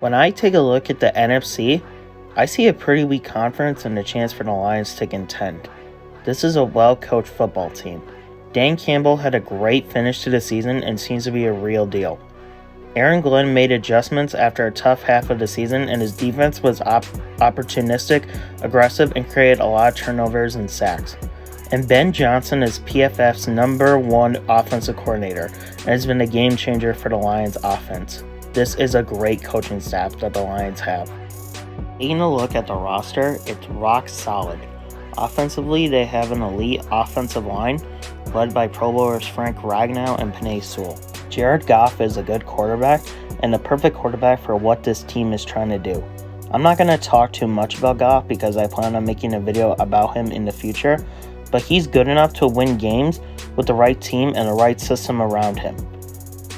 When I take a look at the NFC, I see a pretty weak conference and a chance for the Lions to contend. This is a well-coached football team. Dan Campbell had a great finish to the season and seems to be a real deal. Aaron Glenn made adjustments after a tough half of the season, and his defense was opportunistic, aggressive, and created a lot of turnovers and sacks. And Ben Johnson is PFF's #1 offensive coordinator and has been a game changer for the Lions offense. This is a great coaching staff that the Lions have. Taking a look at the roster, it's rock solid. Offensively, they have an elite offensive line led by Pro Bowlers Frank Ragnow and Penei Sewell. Jared Goff is a good quarterback and the perfect quarterback for what this team is trying to do. I'm not going to talk too much about Goff because I plan on making a video about him in the future, but he's good enough to win games with the right team and the right system around him.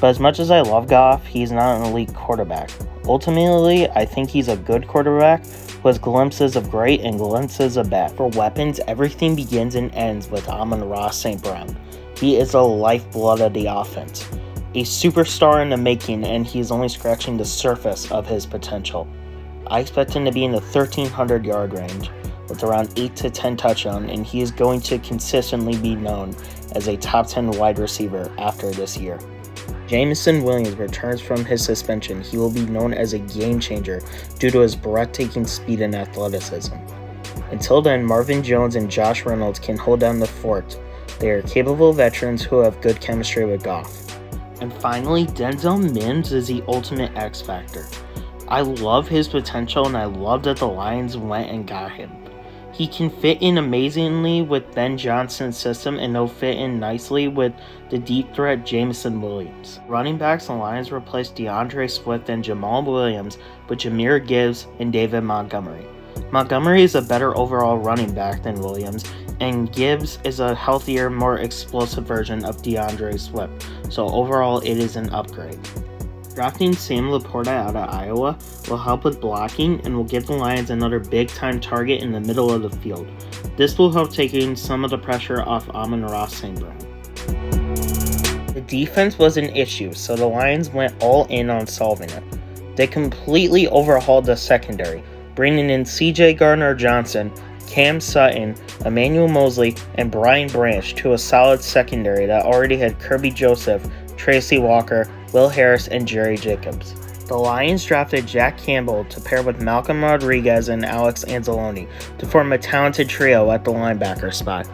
But as much as I love Goff, he's not an elite quarterback. Ultimately, I think he's a good quarterback who has glimpses of great and glimpses of bad. For weapons, everything begins and ends with Amon-Ra St. Brown. He is the lifeblood of the offense. A superstar in the making, and he is only scratching the surface of his potential. I expect him to be in the 1,300 yard range with around 8 to 10 touchdowns, and he is going to consistently be known as a top 10 wide receiver after this year. Jameson Williams returns from his suspension. He will be known as a game changer due to his breathtaking speed and athleticism. Until then, Marvin Jones and Josh Reynolds can hold down the fort. They are capable veterans who have good chemistry with Goff. And finally, Denzel Mims is the ultimate X factor. I love his potential, and I love that the Lions went and got him. He can fit in amazingly with Ben Johnson's system, and he'll fit in nicely with the deep threat Jameson Williams. Running backs, the Lions replaced DeAndre Swift and Jamal Williams with Jahmyr Gibbs and David Montgomery. Montgomery is a better overall running back than Williams, and Gibbs is a healthier, more explosive version of DeAndre Swift, so overall it is an upgrade. Drafting Sam Laporta out of Iowa will help with blocking and will give the Lions another big-time target in the middle of the field. This will help taking some of the pressure off Amon-Ra St. Brown. The defense was an issue, so the Lions went all in on solving it. They completely overhauled the secondary, bringing in C.J. Gardner-Johnson, Cam Sutton, Emmanuel Mosley, and Brian Branch to a solid secondary that already had Kirby Joseph, Tracy Walker, Will Harris, and Jerry Jacobs. The Lions drafted Jack Campbell to pair with Malcolm Rodriguez and Alex Anzalone to form a talented trio at the linebacker spot.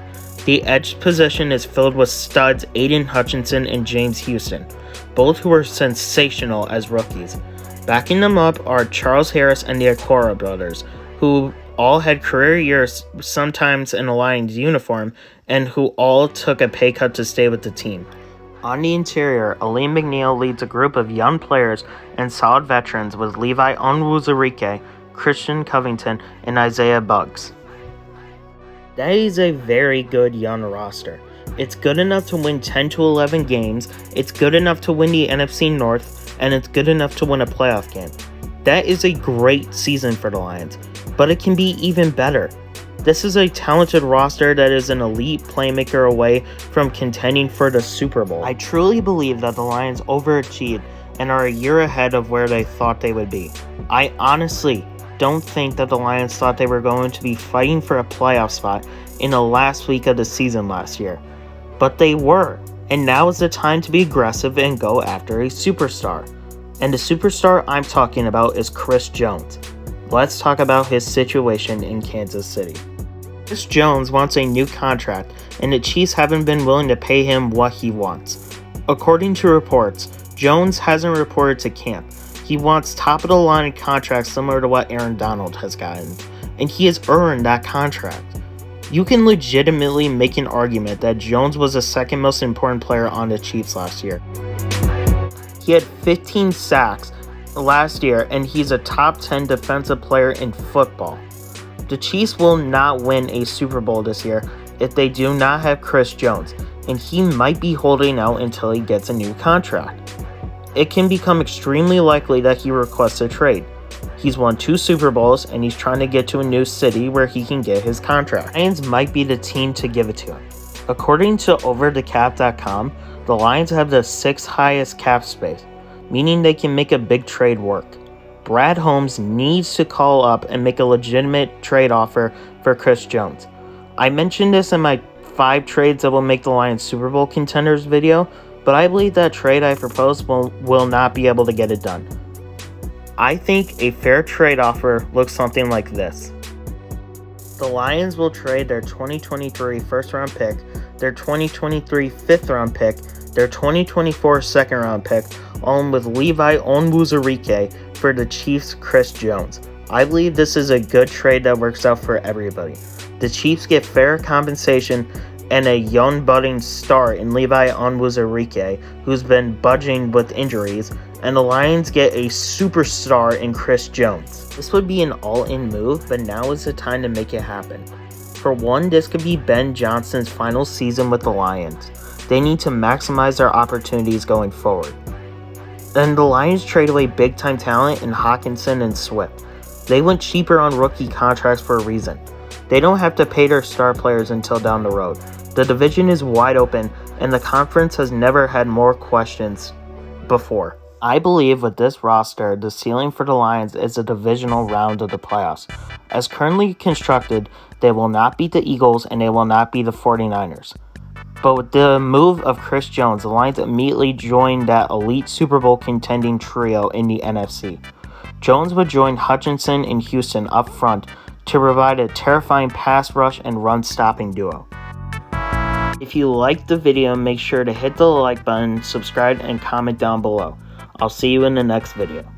The edge position is filled with studs Aiden Hutchinson and James Houston, both who were sensational as rookies. Backing them up are Charles Harris and the Okoro brothers, who all had career years, sometimes in a Lions uniform, and who all took a pay cut to stay with the team. On the interior, Aleem McNeil leads a group of young players and solid veterans with Levi Onwuzurike, Christian Covington, and Isaiah Buggs. That is a very good young roster. It's good enough to win 10 to 11 games, it's good enough to win the NFC North, and it's good enough to win a playoff game. That is a great season for the Lions, but it can be even better. This is a talented roster that is an elite playmaker away from contending for the Super Bowl. I truly believe that the Lions overachieved and are a year ahead of where they thought they would be. I honestly don't think that the Lions thought they were going to be fighting for a playoff spot in the last week of the season last year. But they were, and now is the time to be aggressive and go after a superstar. And the superstar I'm talking about is Chris Jones. Let's talk about his situation in Kansas City. Chris Jones wants a new contract, and the Chiefs haven't been willing to pay him what he wants. According to reports, Jones hasn't reported to camp. He wants top-of-the-line contracts similar to what Aaron Donald has gotten, and he has earned that contract. You can legitimately make an argument that Jones was the second most important player on the Chiefs last year. He had 15 sacks last year, and he's a top 10 defensive player in football. The Chiefs will not win a Super Bowl this year if they do not have Chris Jones, and he might be holding out until he gets a new contract. It can become extremely likely that he requests a trade. He's won 2 Super Bowls, and he's trying to get to a new city where he can get his contract. The Lions might be the team to give it to him. According to OverTheCap.com, the Lions have the 6th highest cap space, meaning they can make a big trade work. Brad Holmes needs to call up and make a legitimate trade offer for Chris Jones. I mentioned this in my 5 trades that will make the Lions Super Bowl contenders video, but I believe that trade I proposed will not be able to get it done. I think a fair trade offer looks something like this. The Lions will trade their 2023 first-round pick, their 2023 fifth-round pick, their 2024 second-round pick, along with Levi Onwuzurike for the Chiefs' Chris Jones. I believe this is a good trade that works out for everybody. The Chiefs get fair compensation and a young budding star in Levi Onwuzurike, who's been budging with injuries, and the Lions get a superstar in Chris Jones. This would be an all-in move, but now is the time to make it happen. For one, this could be Ben Johnson's final season with the Lions. They need to maximize their opportunities going forward. Then the Lions trade away big-time talent in Hockenson and Swift. They went cheaper on rookie contracts for a reason. They don't have to pay their star players until down the road. The division is wide open, and the conference has never had more questions before. I believe with this roster, the ceiling for the Lions is a divisional round of the playoffs. As currently constructed, they will not beat the Eagles and they will not beat the 49ers. But with the move of Chris Jones, the Lions immediately joined that elite Super Bowl contending trio in the NFC. Jones would join Hutchinson and Houston up front to provide a terrifying pass rush and run-stopping duo. If you liked the video, make sure to hit the like button, subscribe, and comment down below. I'll see you in the next video.